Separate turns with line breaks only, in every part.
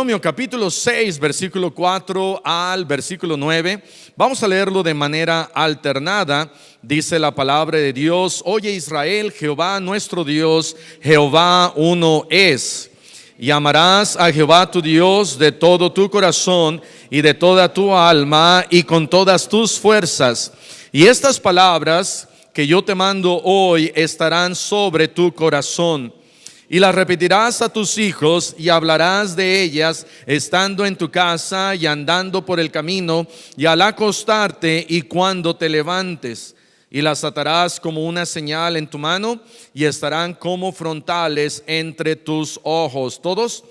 Deuteronomio capítulo 6, versículo 4 al versículo 9. Vamos a leerlo de manera alternada. Dice la palabra de Dios: Oye Israel, Jehová nuestro Dios, Jehová uno es. Y amarás a Jehová tu Dios de todo tu corazón y de toda tu alma y con todas tus fuerzas. Y estas palabras que yo te mando hoy estarán sobre tu corazón. Y las repetirás a tus hijos y hablarás de ellas estando en tu casa y andando por el camino y al acostarte y cuando te levantes. Y las atarás como una señal en tu mano y estarán como frontales entre tus ojos. ¿Todos?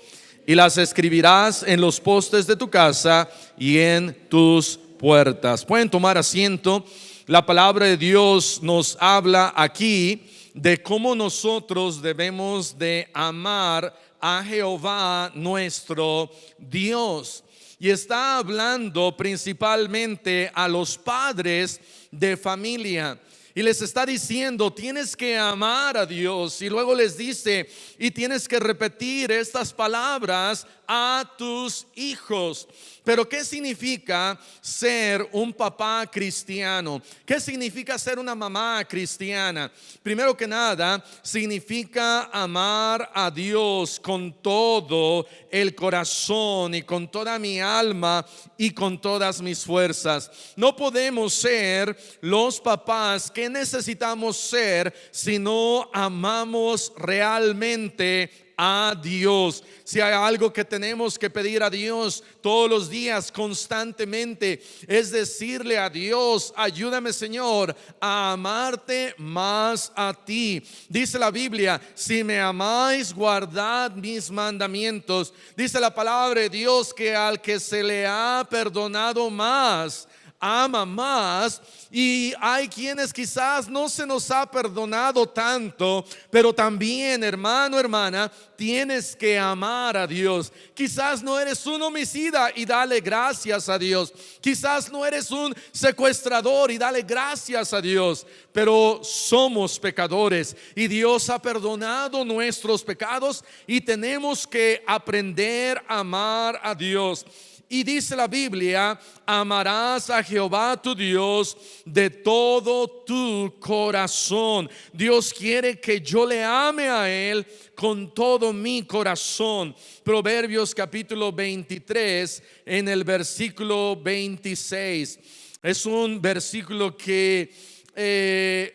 Y las escribirás en los postes de tu casa y en tus puertas. Pueden tomar asiento. La palabra de Dios nos habla aquí de cómo nosotros debemos de amar a Jehová nuestro Dios. Y está hablando principalmente a los padres de familia. Y les está diciendo: tienes que amar a Dios. Y luego les dice: y tienes que repetir estas palabras a tus hijos. Pero ¿qué significa ser un papá cristiano? ¿Qué significa ser una mamá cristiana? Primero que nada, significa amar a Dios con todo el corazón y con toda mi alma y con todas mis fuerzas. No podemos ser los papás que necesitamos ser si no amamos realmente a Dios. Si hay algo que tenemos que pedir a Dios todos los días, constantemente, es decirle a Dios: ayúdame, Señor, a amarte más a ti. Dice la Biblia: si me amáis, guardad mis mandamientos. Dice la palabra de Dios que al que se le ha perdonado más, ama más. Y hay quienes quizás no se nos ha perdonado tanto, pero también, hermano, hermana, tienes que amar a Dios. Quizás no eres un homicida y dale gracias a Dios. Quizás no eres un secuestrador y dale gracias a Dios. Pero somos pecadores y Dios ha perdonado nuestros pecados y tenemos que aprender a amar a Dios. Y dice la Biblia: amarás a Jehová tu Dios de todo tu corazón. Dios quiere que yo le ame a Él con todo mi corazón. Proverbios capítulo 23 en el versículo 26. Es un versículo que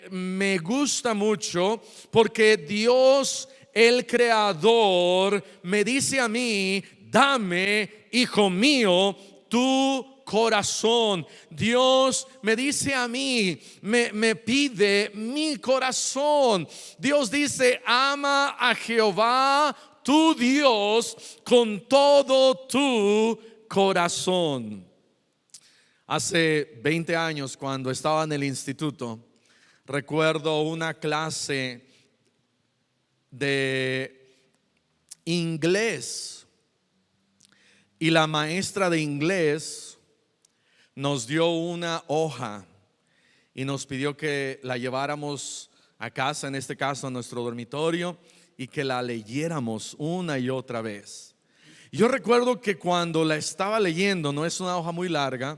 me gusta mucho, porque Dios, el creador, me dice a mí: dame, hijo mío, tu corazón. Dios me dice a mí, me pide mi corazón. Dios dice: ama a Jehová tu Dios con todo tu corazón. Hace 20 años, cuando estaba en el instituto, recuerdo una clase de inglés. Y la maestra de inglés nos dio una hoja y nos pidió que la lleváramos a casa, en este caso a nuestro dormitorio, y que la leyéramos una y otra vez. Yo recuerdo que cuando la estaba leyendo, no es una hoja muy larga,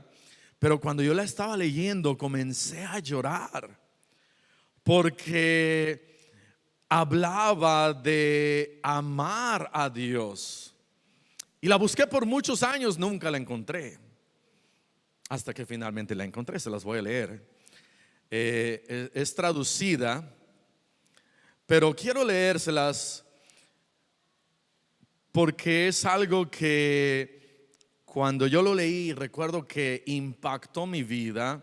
pero cuando yo la estaba leyendo comencé a llorar, porque hablaba de amar a Dios. Y la busqué por muchos años, nunca la encontré, hasta que finalmente la encontré. Se las voy a leer. Es traducida, pero quiero leérselas porque es algo que cuando yo lo leí, recuerdo que impactó mi vida.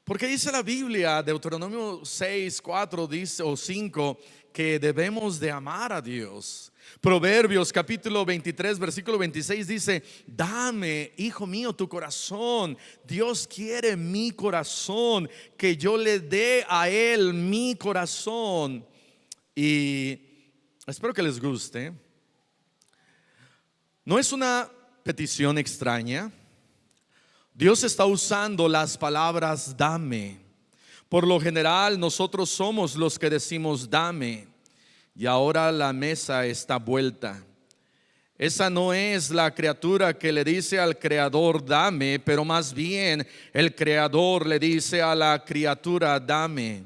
Porque dice la Biblia, Deuteronomio 6, 4 dice, o 5, que debemos de amar a Dios. Proverbios capítulo 23 versículo 26 dice: dame, hijo mío, tu corazón. Dios quiere mi corazón, que yo le dé a Él mi corazón. Y espero que les guste. No es una petición extraña. Dios está usando las palabras dame. Por lo general nosotros somos los que decimos dame, y ahora la mesa está vuelta. Esa no es la criatura que le dice al creador dame, pero más bien el creador le dice a la criatura dame.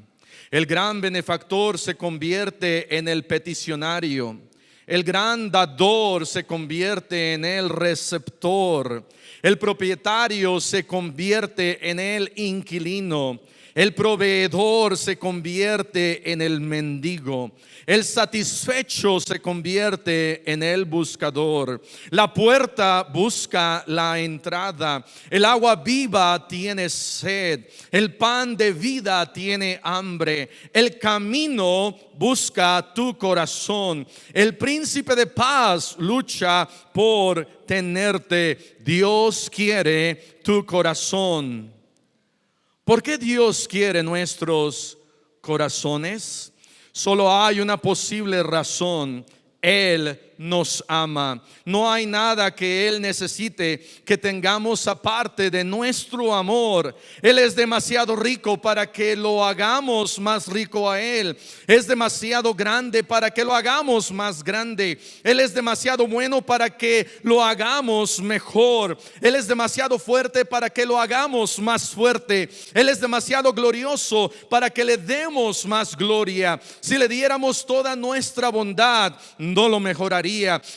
El gran benefactor se convierte en el peticionario. El gran dador se convierte en el receptor. El propietario se convierte en el inquilino. El proveedor se convierte en el mendigo. El satisfecho se convierte en el buscador. La puerta busca la entrada. El agua viva tiene sed. El pan de vida tiene hambre. El camino busca tu corazón. El príncipe de paz lucha por tenerte. Dios quiere tu corazón. ¿Por qué Dios quiere nuestros corazones? Solo hay una posible razón. Él nos ama. No hay nada que Él necesite que tengamos aparte de nuestro amor. Él es demasiado rico para que lo hagamos más rico a Él. Es demasiado grande para que lo hagamos más grande. Él es demasiado bueno para que lo hagamos mejor. Él es demasiado fuerte para que lo hagamos más fuerte. Él es demasiado glorioso para que le demos más gloria. Si le diéramos toda nuestra bondad, no lo mejoraría.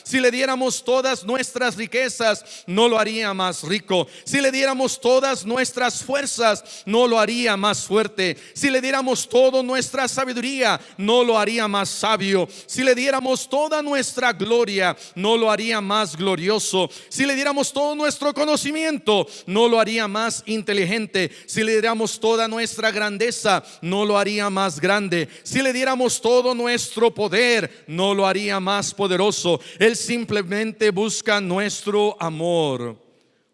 Si le diéramos todas nuestras riquezas, no lo haría más rico. Si le diéramos todas nuestras fuerzas, no lo haría más fuerte. Si le diéramos toda nuestra sabiduría, no lo haría más sabio. Si le diéramos toda nuestra gloria, no lo haría más glorioso. Si le diéramos todo nuestro conocimiento, no lo haría más inteligente. Si le diéramos toda nuestra grandeza, no lo haría más grande. Si le diéramos todo nuestro poder, no lo haría más poderoso. Él simplemente busca nuestro amor.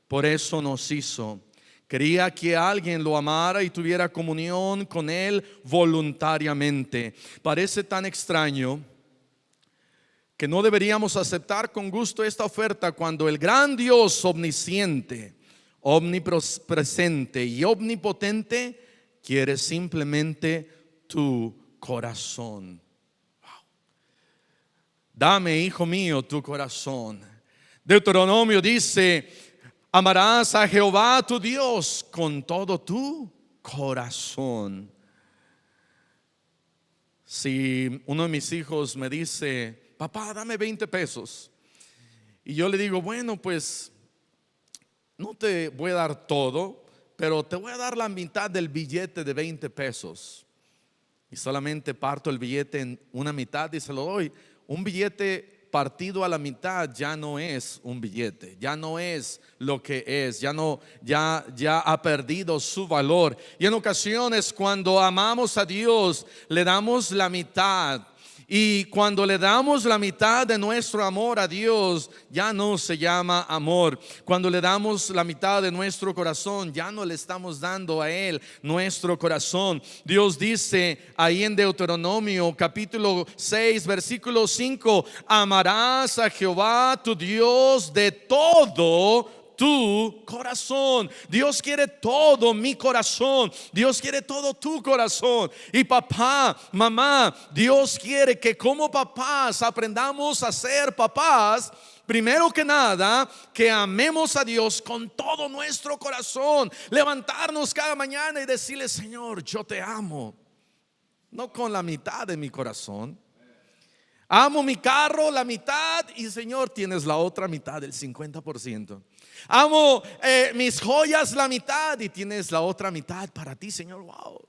Por eso nos hizo. Quería que alguien lo amara y tuviera comunión con Él voluntariamente. Parece tan extraño que no deberíamos aceptar con gusto esta oferta cuando el gran Dios omnisciente, omnipresente y omnipotente quiere simplemente tu corazón. Dame, hijo mío, tu corazón. Deuteronomio dice: amarás a Jehová tu Dios con todo tu corazón. Si uno de mis hijos me dice: papá, dame 20 pesos, y yo le digo: bueno, pues no te voy a dar todo, pero te voy a dar la mitad del billete de 20 pesos, y solamente parto el billete en una mitad y se lo doy. Un billete partido a la mitad ya no es un billete, ya no es lo que es, ya ha perdido su valor. Y en ocasiones, cuando amamos a Dios, le damos la mitad. Y cuando le damos la mitad de nuestro amor a Dios, ya no se llama amor. Cuando le damos la mitad de nuestro corazón, ya no le estamos dando a Él nuestro corazón. Dios dice ahí en Deuteronomio capítulo 6 versículo 5: amarás a Jehová tu Dios de todo tu corazón. Dios quiere todo mi corazón. Dios quiere todo tu corazón. Y papá, mamá, Dios quiere que como papás aprendamos a ser papás. Primero que nada, que amemos a Dios con todo nuestro corazón. Levantarnos cada mañana y decirle: Señor, yo te amo. No con la mitad de mi corazón. Amo mi carro la mitad y Señor, tienes la otra mitad, el 50%. Amo mis joyas la mitad y tienes la otra mitad para ti, Señor. Wow.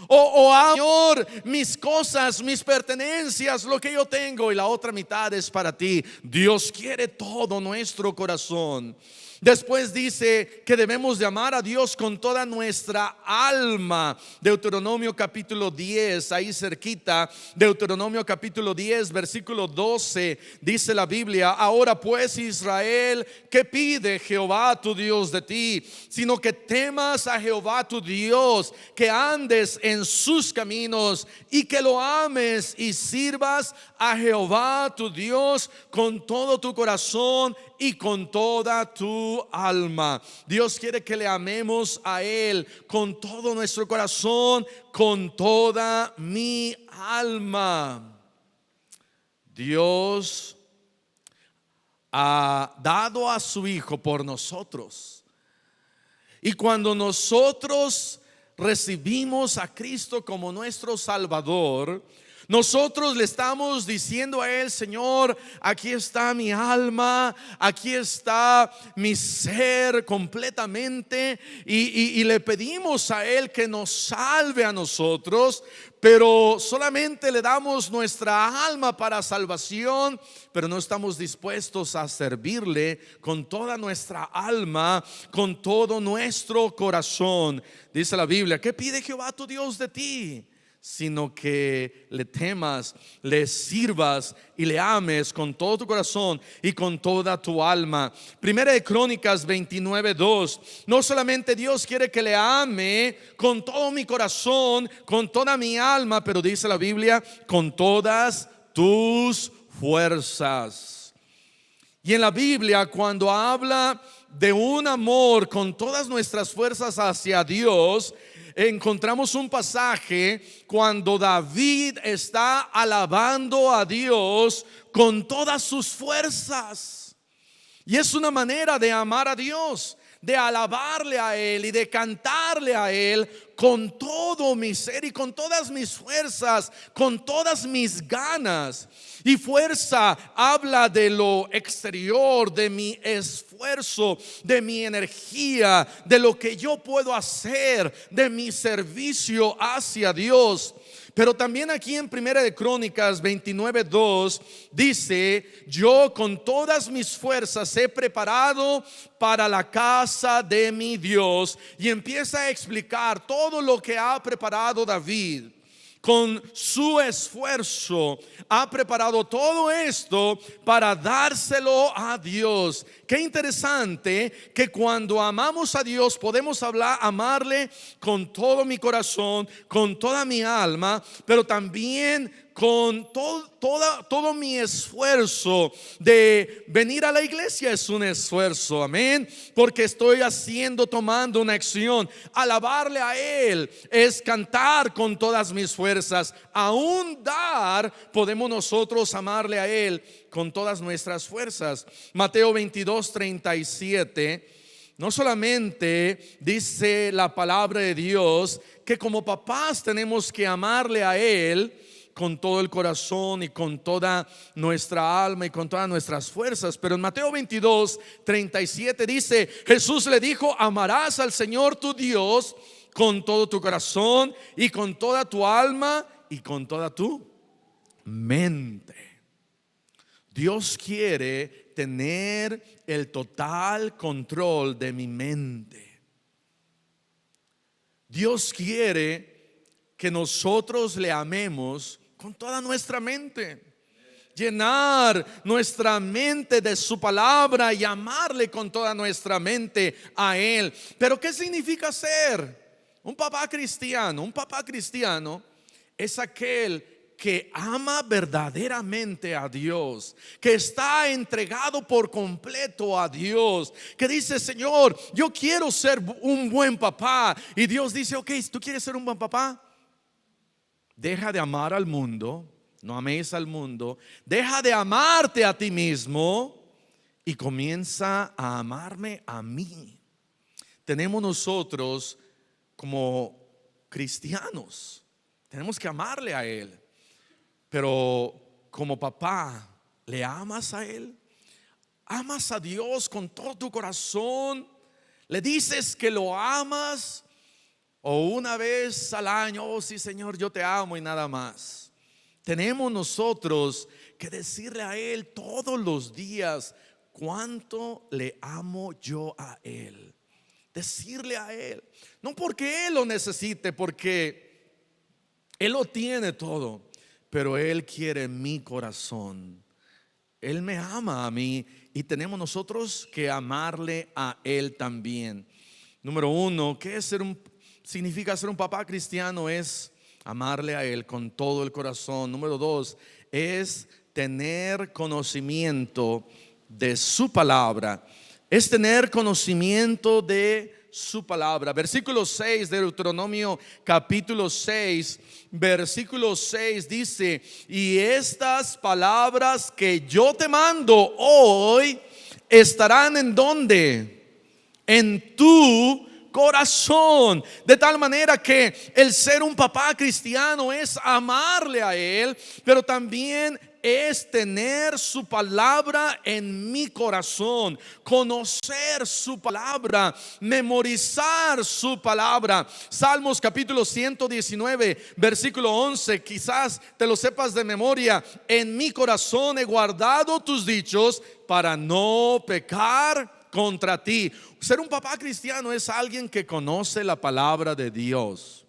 O amo, Señor, mis cosas, mis pertenencias, lo que yo tengo, y la otra mitad es para ti. Dios quiere todo nuestro corazón. Después dice que debemos de amar a Dios con toda nuestra alma. Deuteronomio capítulo 10, ahí cerquita, Deuteronomio capítulo 10 versículo 12, dice la Biblia: ahora pues, Israel, ¿qué pide Jehová tu Dios de ti? Sino que temas a Jehová tu Dios, que andes en sus caminos y que lo ames y sirvas a Jehová tu Dios con todo tu corazón y con toda tu alma. Dios quiere que le amemos a Él con todo nuestro corazón, con toda mi alma. Dios ha dado a su Hijo por nosotros. Y cuando nosotros recibimos a Cristo como nuestro Salvador, nosotros le estamos diciendo a Él: Señor, aquí está mi alma, aquí está mi ser completamente, y le pedimos a Él que nos salve a nosotros. Pero solamente le damos nuestra alma para salvación, pero no estamos dispuestos a servirle con toda nuestra alma, con todo nuestro corazón. Dice la Biblia: ¿qué pide Jehová tu Dios de ti? Sino que le temas, le sirvas y le ames con todo tu corazón y con toda tu alma. Primera de Crónicas 29:2. No solamente Dios quiere que le ame con todo mi corazón, con toda mi alma, pero dice la Biblia: con todas tus fuerzas. Y en la Biblia, cuando habla de un amor con todas nuestras fuerzas hacia Dios, encontramos un pasaje cuando David está alabando a Dios con todas sus fuerzas. Y es una manera de amar a Dios, de alabarle a Él y de cantarle a Él con todo mi ser y con todas mis fuerzas, con todas mis ganas. Y fuerza habla de lo exterior, de mi esfuerzo, de mi energía, de lo que yo puedo hacer, de mi servicio hacia Dios. Pero también aquí en Primera de Crónicas 29:2 dice: yo con todas mis fuerzas he preparado para la casa de mi Dios. Y empieza a explicar todo lo que ha preparado David. Con su esfuerzo ha preparado todo esto para dárselo a Dios. Qué interesante que cuando amamos a Dios podemos amarle con todo mi corazón, con toda mi alma, pero también con todo mi esfuerzo. De venir a la iglesia es un esfuerzo, amén, porque estoy tomando una acción. Alabarle a Él es cantar con todas mis fuerzas. Aún dar, podemos nosotros amarle a Él con todas nuestras fuerzas. Mateo 22:37. No solamente dice la palabra de Dios que como papás tenemos que amarle a Él con todo el corazón y con toda nuestra alma y con todas nuestras fuerzas, pero en Mateo 22:37 dice: Jesús le dijo: amarás al Señor tu Dios con todo tu corazón y con toda tu alma y con toda tu mente. Dios quiere tener el total control de mi mente. Dios quiere que nosotros le amemos con toda nuestra mente, llenar nuestra mente de su palabra y amarle con toda nuestra mente a Él. Pero ¿qué significa ser un papá cristiano? Un papá cristiano es aquel que ama verdaderamente a Dios, que está entregado por completo a Dios, que dice: Señor, yo quiero ser un buen papá. Y Dios dice: ok, ¿tú quieres ser un buen papá? Deja de amar al mundo, no améis al mundo, deja de amarte a ti mismo y comienza a amarme a mí. Tenemos nosotros como cristianos, tenemos que amarle a Él. Pero como papá, ¿le amas a Él? ¿Amas a Dios con todo tu corazón? ¿Le dices que lo amas? ¿O una vez al año: oh sí, Señor, yo te amo, y nada más? Tenemos nosotros que decirle a Él todos los días: cuánto le amo yo a Él. Decirle a Él, no porque Él lo necesite, porque Él lo tiene todo, pero Él quiere mi corazón. Él me ama a mí y tenemos nosotros que amarle a Él también. Número uno, ¿qué es significa ser un papá cristiano? Es amarle a Él con todo el corazón. Número dos, es tener conocimiento de su palabra. Es tener conocimiento de su palabra. Versículo 6 de Deuteronomio capítulo 6, versículo 6 dice: y estas palabras que yo te mando hoy estarán ¿en dónde? En tu corazón. De tal manera que el ser un papá cristiano es amarle a Él, pero también es tener su palabra en mi corazón, conocer su palabra, memorizar su palabra. Salmos capítulo 119 versículo 11, quizás te lo sepas de memoria: en mi corazón he guardado tus dichos para no pecar contra ti. Ser un papá cristiano es alguien que conoce la palabra de Dios.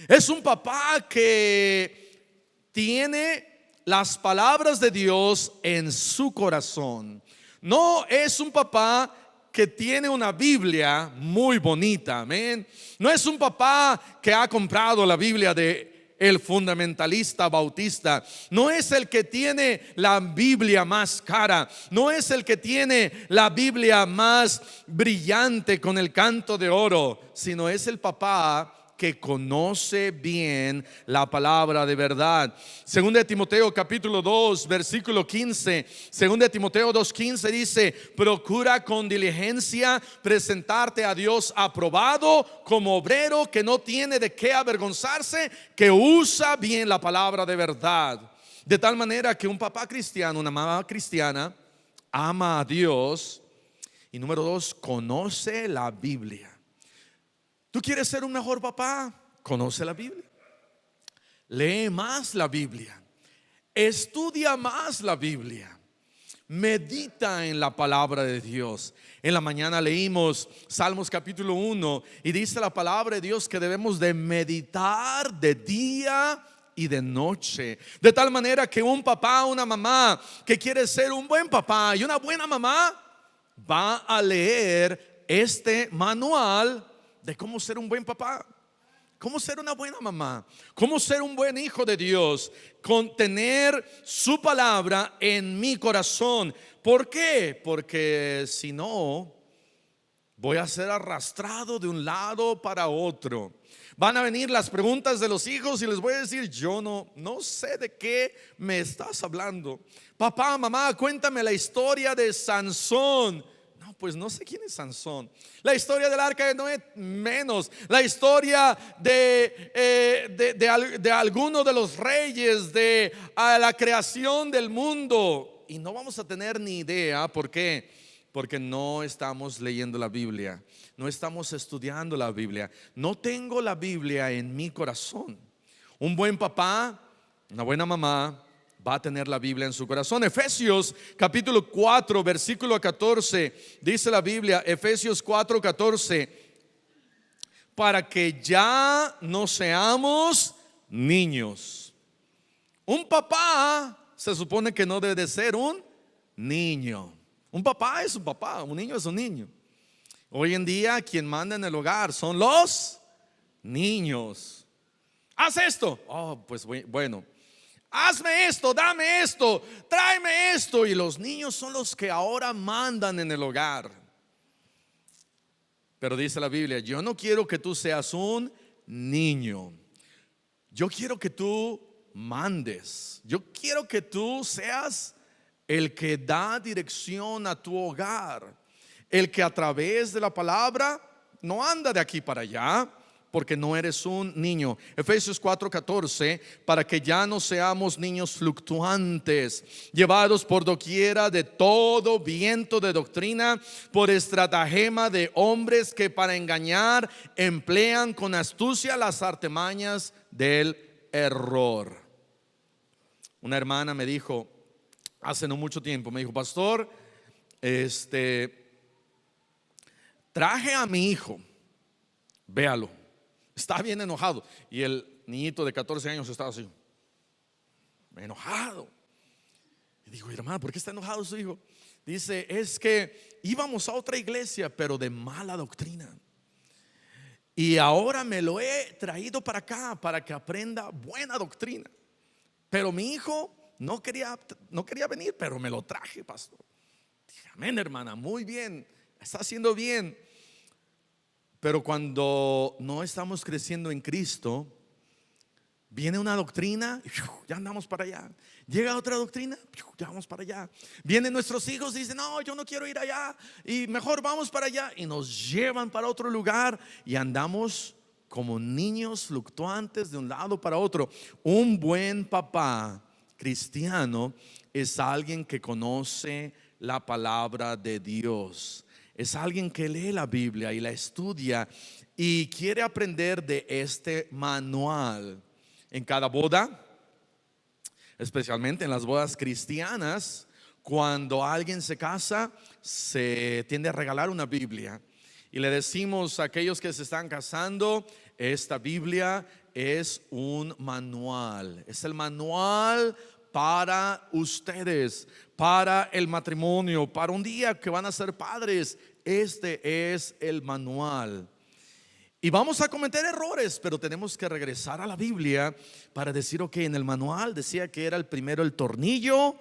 Es un papá que tiene las palabras de Dios en su corazón. No es un papá que tiene una Biblia muy bonita, amén. No es un papá que ha comprado la Biblia de el fundamentalista bautista. No es el que tiene la Biblia más cara. No es el que tiene la Biblia más brillante con el canto de oro, sino es el papá que conoce bien la palabra de verdad. Segunda de Timoteo capítulo 2 versículo 15. Segunda de Timoteo 2:15 dice: procura con diligencia presentarte a Dios aprobado, como obrero que no tiene de qué avergonzarse, que usa bien la palabra de verdad. De tal manera que un papá cristiano, una mamá cristiana, ama a Dios. Y número 2, conoce la Biblia. ¿Tú quieres ser un mejor papá? Conoce la Biblia. Lee más la Biblia. Estudia más la Biblia. Medita en la palabra de Dios. En la mañana leímos Salmos capítulo 1 y dice la palabra de Dios que debemos de meditar de día y de noche. De tal manera que un papá, una mamá que quiere ser un buen papá y una buena mamá, va a leer este manual de cómo ser un buen papá, cómo ser una buena mamá, cómo ser un buen hijo de Dios, con tener su palabra en mi corazón. ¿Por qué? Porque si no, voy a ser arrastrado de un lado para otro. Van a venir las preguntas de los hijos y les voy a decir: yo no sé de qué me estás hablando. Papá, mamá, cuéntame la historia de Sansón. No, pues no sé quién es Sansón. La historia del arca de Noé, menos. La historia de alguno de los reyes, de la creación del mundo. Y no vamos a tener ni idea. ¿Por qué? Porque no estamos leyendo la Biblia, no estamos estudiando la Biblia. No tengo la Biblia en mi corazón. Un buen papá, una buena mamá, va a tener la Biblia en su corazón. Efesios capítulo 4 versículo 14 dice la Biblia, Efesios 4:14: para que ya no seamos niños. Un papá se supone que no debe de ser un niño. Un papá es un papá, un niño es un niño. Hoy en día quien manda en el hogar son los niños. Haz esto. Oh, pues bueno. Hazme esto, dame esto, tráeme esto. Y los niños son los que ahora mandan en el hogar. Pero dice la Biblia: yo no quiero que tú seas un niño. Yo quiero que tú mandes. Yo quiero que tú seas el que da dirección a tu hogar, el que a través de la palabra no anda de aquí para allá, porque no eres un niño. Efesios 4:14: para que ya no seamos niños fluctuantes, llevados por doquiera de todo viento de doctrina, por estratagema de hombres que para engañar emplean con astucia las artimañas del error. Una hermana me dijo hace no mucho tiempo, me dijo: pastor, traje a mi hijo, véalo, está bien enojado. Y el niñito de 14 años estaba así, enojado. Y digo: hermano, ¿por qué está enojado su hijo? Dice: es que íbamos a otra iglesia, pero de mala doctrina, y ahora me lo he traído para acá para que aprenda buena doctrina. Pero mi hijo no quería venir, pero me lo traje, pastor. Dije: amén, hermana, muy bien, está haciendo bien. Pero cuando no estamos creciendo en Cristo, viene una doctrina, ya andamos para allá. Llega otra doctrina, ya vamos para allá. Vienen nuestros hijos y dicen, no, yo no quiero ir allá, y mejor vamos para allá. Y nos llevan para otro lugar y andamos como niños fluctuantes de un lado para otro. Un buen papá cristiano es alguien que conoce la palabra de Dios. Es alguien que lee la Biblia y la estudia y quiere aprender de este manual. En cada boda, especialmente en las bodas cristianas, cuando alguien se casa, se tiende a regalar una Biblia. Y le decimos a aquellos que se están casando, esta Biblia es un manual. Es el manual para ustedes, para el matrimonio, para un día que van a ser padres. Este es el manual. Y vamos a cometer errores, pero tenemos que regresar a la Biblia para decir, ok, en el manual decía que era el primero el tornillo,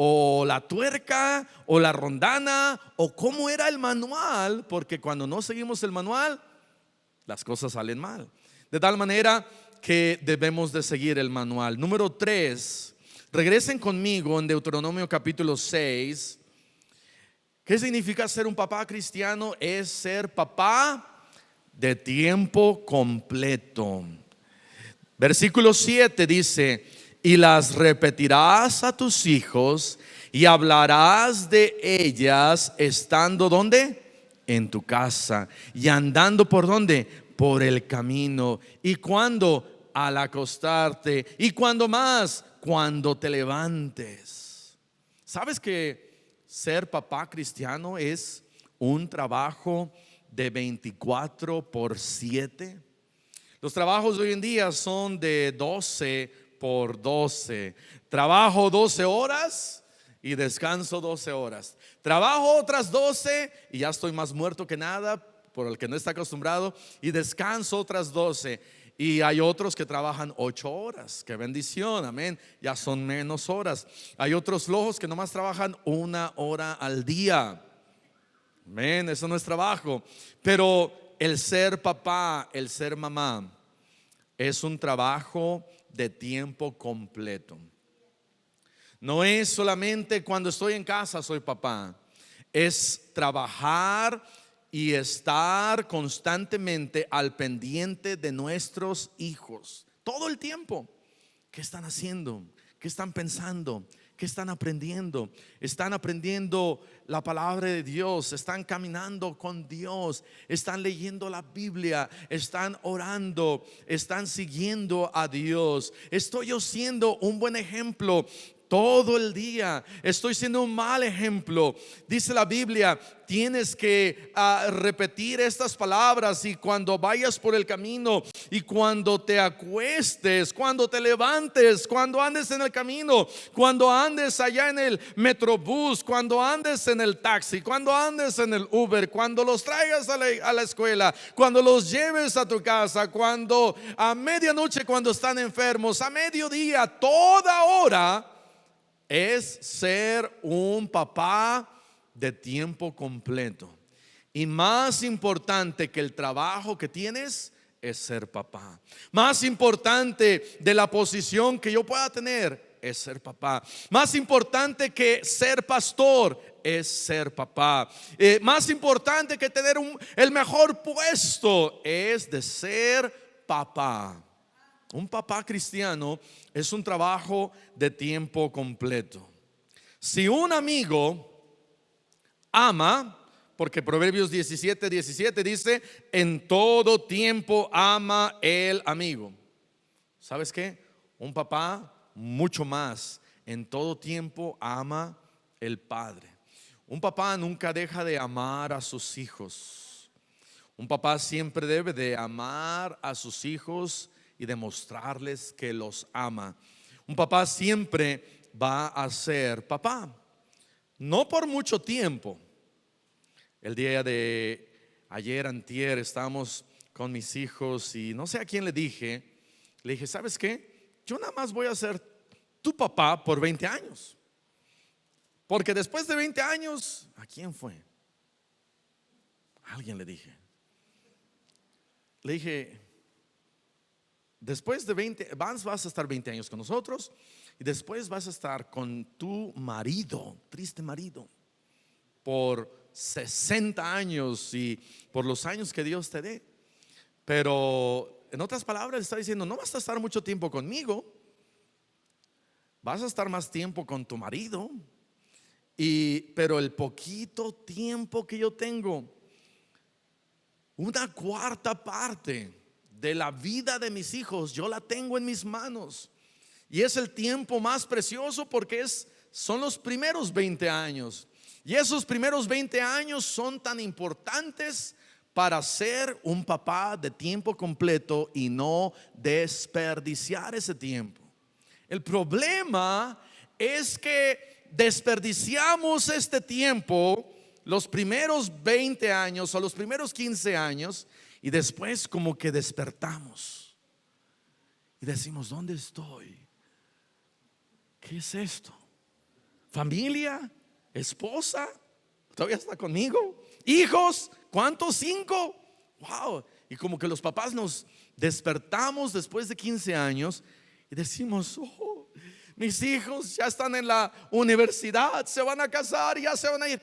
o la tuerca, o la rondana, o cómo era el manual, porque cuando no seguimos el manual, las cosas salen mal. De tal manera que debemos de seguir el manual. Número 3, regresen conmigo en Deuteronomio capítulo 6. ¿Qué significa ser un papá cristiano? Es ser papá de tiempo completo. Versículo 7 dice: y las repetirás a tus hijos y hablarás de ellas estando ¿dónde? En tu casa, y andando por ¿dónde? Por el camino, y cuando al acostarte, y cuando más, cuando te levantes. ¿Sabes que ser papá cristiano es un trabajo de 24/7? Los trabajos de hoy en día son de 12/12. Trabajo 12 horas y descanso 12 horas. Trabajo otras 12 y ya estoy más muerto que nada, por el que no está acostumbrado, y descanso otras 12. Y hay otros que trabajan 8 horas. Qué bendición, amén. Ya son menos horas. Hay otros flojos que nomás trabajan 1 hora al día. Amén, eso no es trabajo. Pero el ser papá, el ser mamá, es un trabajo de tiempo completo. No es solamente cuando estoy en casa soy papá. Es trabajar y estar constantemente al pendiente de nuestros hijos todo el tiempo. ¿Qué están haciendo? ¿Qué están pensando? ¿Qué están aprendiendo? Están aprendiendo la palabra de Dios, están caminando con Dios, están leyendo la Biblia, están orando, están siguiendo a Dios. Estoy yo siendo un buen ejemplo todo el día? Estoy siendo un mal ejemplo. Dice la Biblia, tienes que repetir estas palabras, y cuando vayas por el camino, y cuando te acuestes, cuando te levantes, cuando andes en el camino, cuando andes allá en el metrobús, cuando andes en el taxi, cuando andes en el Uber, cuando los traigas a la escuela, cuando los lleves a tu casa, cuando a medianoche, cuando están enfermos, a mediodía, toda hora es ser un papá de tiempo completo. Y más importante que el trabajo que tienes es ser papá. Más importante de la posición que yo pueda tener es ser papá. Más importante que ser pastor es ser papá. Más importante que tener el mejor puesto es de ser papá. Un papá cristiano es un trabajo de tiempo completo. Si un amigo ama, porque Proverbios 17:17 dice, en todo tiempo ama el amigo. ¿Sabes qué? Un papá mucho más, en todo tiempo ama el padre. Un papá nunca deja de amar a sus hijos. Un papá siempre debe de amar a sus hijos y demostrarles que los ama. Un papá siempre va a ser papá, no por mucho tiempo. El día de ayer, antier, estábamos con mis hijos y no sé a quién le dije, ¿sabes qué? Yo nada más voy a ser tu papá por 20 años. Porque después de 20 años, ¿a quién fue? A alguien le dije. le dije, después de 20, vas a estar 20 años con nosotros y después vas a estar con tu marido, triste marido, por 60 años y por los años que Dios te dé. Pero en otras palabras está diciendo, no vas a estar mucho tiempo conmigo, vas a estar más tiempo con tu marido. Pero el poquito tiempo que yo tengo, una cuarta parte de la vida de mis hijos, yo la tengo en mis manos. Y es el tiempo más precioso porque son los primeros 20 años. Y esos primeros 20 años son tan importantes para ser un papá de tiempo completo y no desperdiciar ese tiempo. El problema es que desperdiciamos este tiempo, los primeros 20 años o los primeros 15 años, y después como que despertamos y decimos, ¿dónde estoy? ¿Qué es esto? ¿Familia? ¿Esposa? ¿Todavía está conmigo? ¿Hijos? ¿Cuántos? 5. Wow. Y como que los papás nos despertamos después de 15 años y decimos, oh, mis hijos ya están en la universidad, se van a casar y ya se van a ir.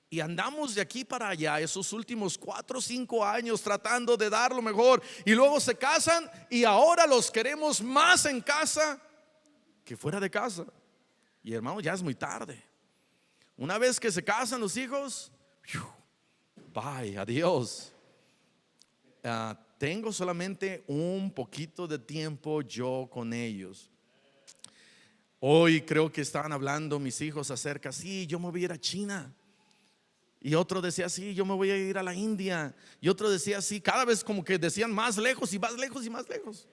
Y andamos de aquí para allá esos últimos 4 o 5 años tratando de dar lo mejor. Y luego se casan y ahora los queremos más en casa que fuera de casa. Y hermano, ya es muy tarde. Una vez que se casan los hijos, bye, adiós. Tengo solamente un poquito de tiempo yo con ellos. Hoy creo que estaban hablando mis hijos acerca, sí, yo me voy a ir a China. Y otro decía, sí, yo me voy a ir a la India. Y otro decía, sí, cada vez como que decían más lejos y más lejos y más lejos.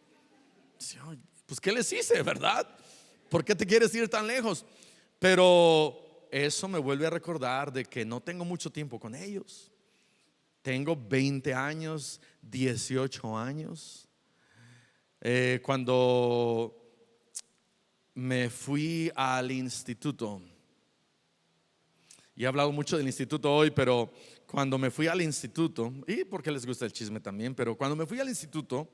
Pues ¿qué les hice, verdad? ¿Por qué te quieres ir tan lejos? Pero eso me vuelve a recordar de que no tengo mucho tiempo con ellos. Tengo 20 años, 18 años. Cuando me fui al instituto, y he hablado mucho del instituto hoy, pero cuando me fui al instituto, y porque les gusta el chisme también, pero cuando me fui al instituto,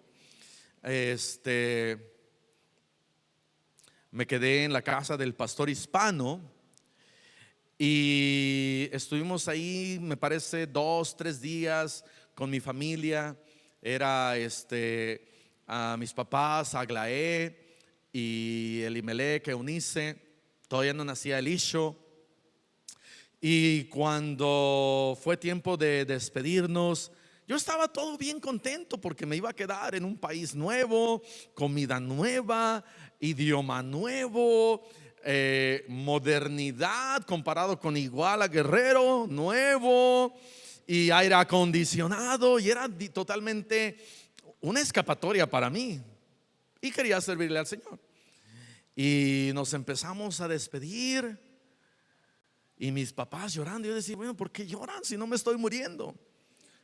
me quedé en la casa del pastor hispano y estuvimos ahí, me parece 2, 3 días con mi familia. Era a mis papás, Aglaé y Elimelech, Eunice. Todavía no nacía Elisho. Y cuando fue tiempo de despedirnos, yo estaba todo bien contento porque me iba a quedar en un país nuevo, comida nueva, idioma nuevo, modernidad comparado con Iguala, Guerrero, nuevo, y aire acondicionado, y era totalmente una escapatoria para mí. Y quería servirle al Señor. Y nos empezamos a despedir. Y mis papás llorando. Yo decía, bueno, ¿por qué lloran si no me estoy muriendo?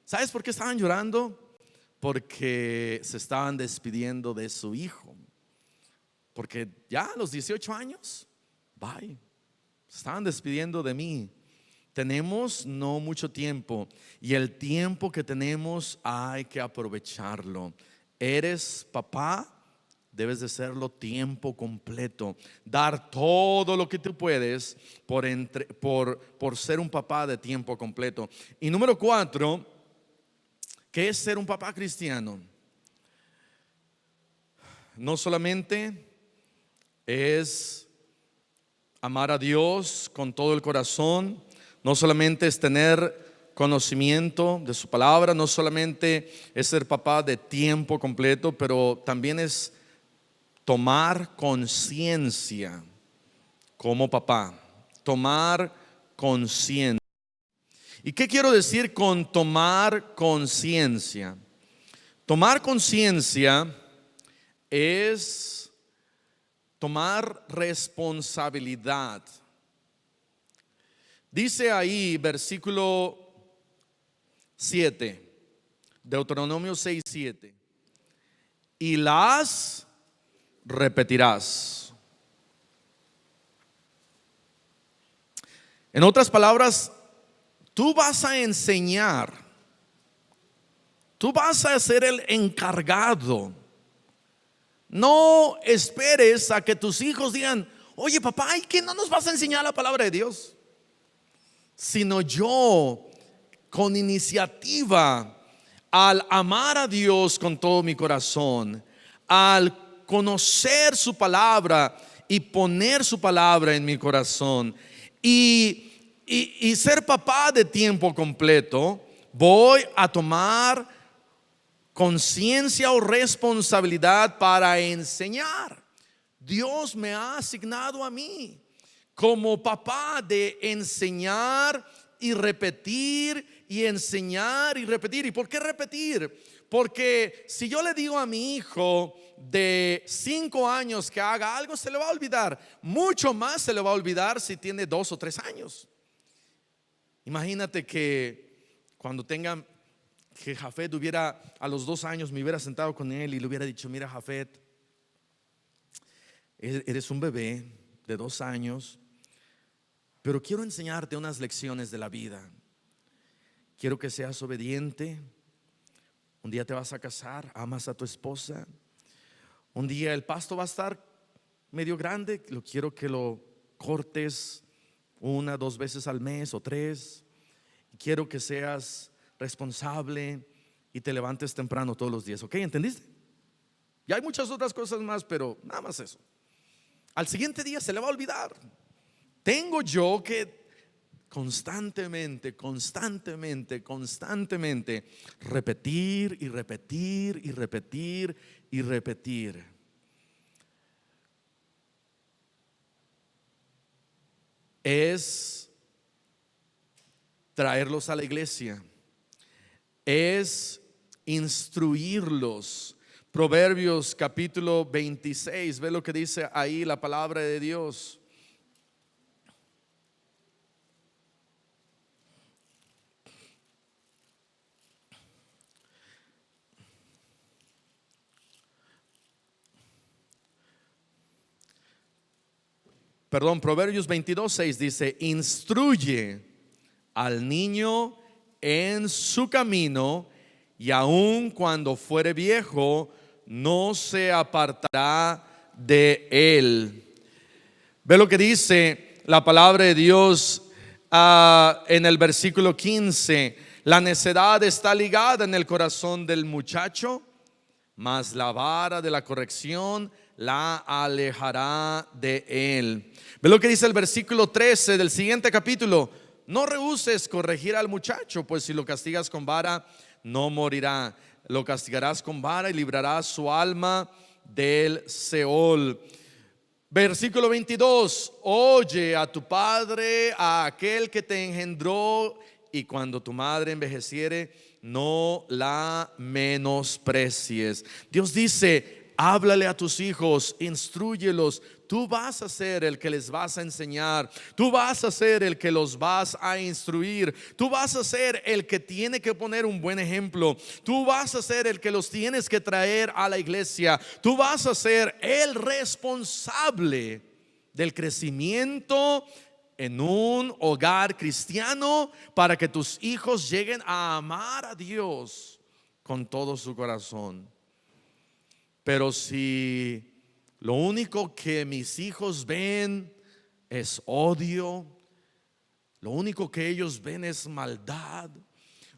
¿Sabes por qué estaban llorando? Porque se estaban despidiendo de su hijo. Porque ya a los 18 años, bye, se estaban despidiendo de mí. Tenemos no mucho tiempo, y el tiempo que tenemos hay que aprovecharlo. Eres papá, debes de serlo tiempo completo, dar todo lo que tú puedes por ser un papá de tiempo completo. Y número 4, ¿qué es ser un papá cristiano? No solamente es amar a Dios con todo el corazón, no solamente es tener conocimiento de su palabra, no solamente es ser papá de tiempo completo, pero también es tomar conciencia como papá, tomar conciencia. ¿Y qué quiero decir con tomar conciencia? Tomar conciencia es tomar responsabilidad. Dice ahí versículo 7, Deuteronomio 6:7, y las repetirás. En otras palabras, tú vas a enseñar Tú vas a ser el encargado. No esperes a que tus hijos digan: oye papá, ¿y qué no nos vas a enseñar la palabra de Dios? Sino yo, con iniciativa, al amar a Dios con todo mi corazón, al conocer su palabra y poner su palabra en mi corazón, y ser papá de tiempo completo, voy a tomar conciencia o responsabilidad para enseñar. Dios me ha asignado a mí como papá de enseñar y repetir y enseñar y repetir. ¿Y por qué repetir? Porque si yo le digo a mi hijo de 5 años que haga algo, se le va a olvidar. Mucho más se le va a olvidar si tiene 2 o 3 años. Imagínate que cuando tenga, que Jafet hubiera, a los 2 años me hubiera sentado con él y le hubiera dicho: mira Jafet, eres un bebé de 2 años, pero quiero enseñarte unas lecciones de la vida. Quiero que seas obediente. Un día te vas a casar, amas a tu esposa. Un día el pasto va a estar medio grande, quiero que lo cortes 1 o 2 veces al mes o 3. Quiero que seas responsable y te levantes temprano todos los días. ¿Ok? ¿Entendiste? Y hay muchas otras cosas más, pero nada más eso. Al siguiente día se le va a olvidar. Tengo yo que constantemente repetir y repetir y repetir y repetir. Es traerlos a la iglesia, es instruirlos. Proverbios capítulo 26, ve lo que dice ahí la palabra de Dios. Proverbios 22:6 dice: instruye al niño en su camino, y aun cuando fuere viejo no se apartará de él. Ve lo que dice la palabra de Dios en el versículo 15: la necedad está ligada en el corazón del muchacho, mas la vara de la corrección la alejará de él. Ve lo que dice el versículo 13 del siguiente capítulo: no rehuses corregir al muchacho, pues si lo castigas con vara no morirá. Lo castigarás con vara y librarás su alma del Seol. Versículo 22: oye a tu padre, a aquel que te engendró, y cuando tu madre envejeciere, no la menosprecies. Dios dice: háblale a tus hijos, instrúyelos. Tú vas a ser el que les vas a enseñar. Tú vas a ser el que los vas a instruir. Tú vas a ser el que tiene que poner un buen ejemplo. Tú vas a ser el que los tienes que traer a la iglesia. Tú vas a ser el responsable del crecimiento en un hogar cristiano, para que tus hijos lleguen a amar a Dios con todo su corazón. Pero si lo único que mis hijos ven es odio, lo único que ellos ven es maldad,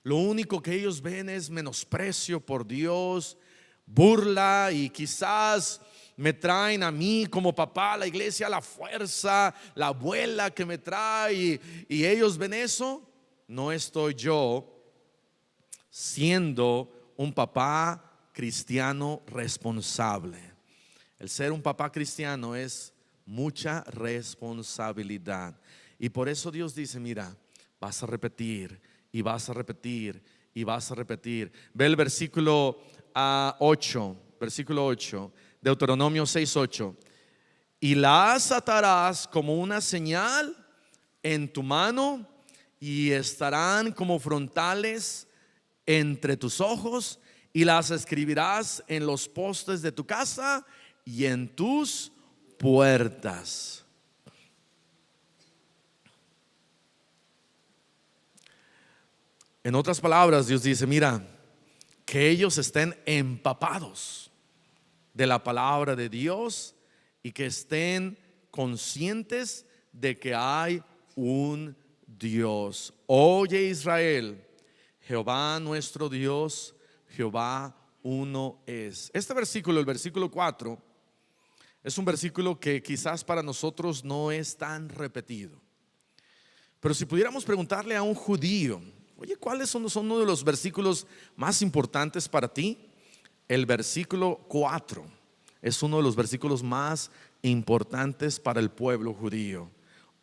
lo único que ellos ven es menosprecio por Dios, burla, y quizás me traen a mí como papá a la iglesia a la fuerza, la abuela que me trae, y ellos ven eso, no estoy yo siendo un papá cristiano responsable. El ser un papá cristiano es mucha responsabilidad. Y por eso Dios dice: mira, vas a repetir y vas a repetir y vas a repetir. Ve el versículo 8, Deuteronomio 6:8. Y las atarás como una señal en tu mano, y estarán como frontales entre tus ojos, y las escribirás en los postes de tu casa y en tus puertas. En otras palabras, Dios dice: mira, que ellos estén empapados de la palabra de Dios y que estén conscientes de que hay un Dios. Oye Israel, Jehová nuestro Dios, Jehová uno es. Este versículo, el versículo 4, es un versículo que quizás para nosotros no es tan repetido. Pero si pudiéramos preguntarle a un judío, oye, ¿cuáles son uno de los versículos más importantes para ti? El versículo 4 es uno de los versículos más importantes para el pueblo judío.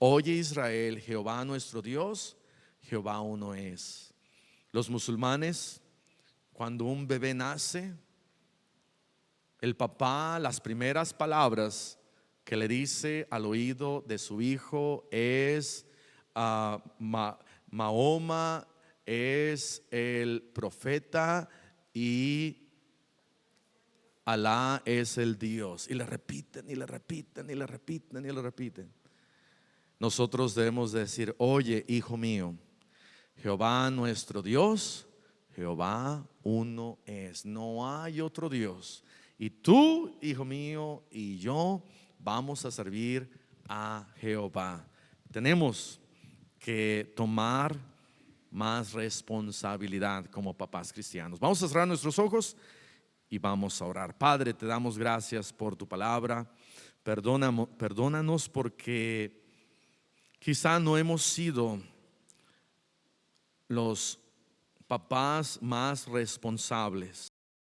Oye Israel, Jehová nuestro Dios, Jehová uno es. Los musulmanes, cuando un bebé nace, el papá, las primeras palabras que le dice al oído de su hijo es Mahoma es el profeta y Alá es el Dios. Y le repiten y le repiten y le repiten y le repiten. Nosotros debemos decir, oye hijo mío, Jehová nuestro Dios, Jehová uno es, no hay otro Dios. Y tú, hijo mío, y yo vamos a servir a Jehová. Tenemos que tomar más responsabilidad como papás cristianos. Vamos a cerrar nuestros ojos y vamos a orar. Padre, te damos gracias por tu palabra. Perdónanos porque quizá no hemos sido los papás más responsables.